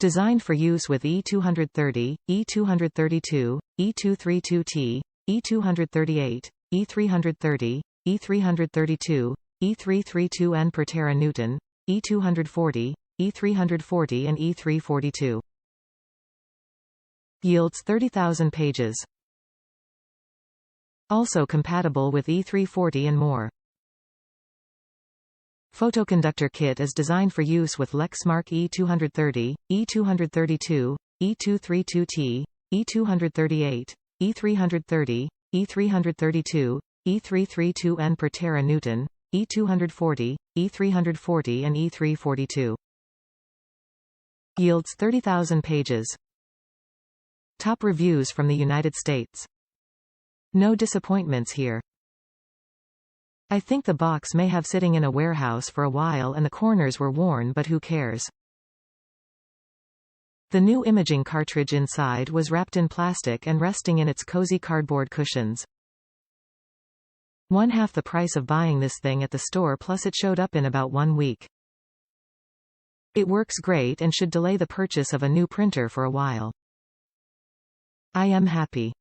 Designed for use with E230, E232, E232T, E238, E330, E332, E332 N per tera Newton, E240, E340 and E342. Yields 30,000 pages. Also compatible with E340 and more. Photoconductor kit is designed for use with Lexmark E230, E232, E232T, E238, E330, E332, E332 N per tera Newton, E240, E340 and E342. Yields 30,000 pages. Top reviews from the United States. No disappointments here. I think the box may have sitting in a warehouse for a while and the corners were worn, but who cares? The new imaging cartridge inside was wrapped in plastic and resting in its cozy cardboard cushions. 1/2 the price of buying this thing at the store, plus it showed up in about 1 week. It works great and should delay the purchase of a new printer for a while. I am happy.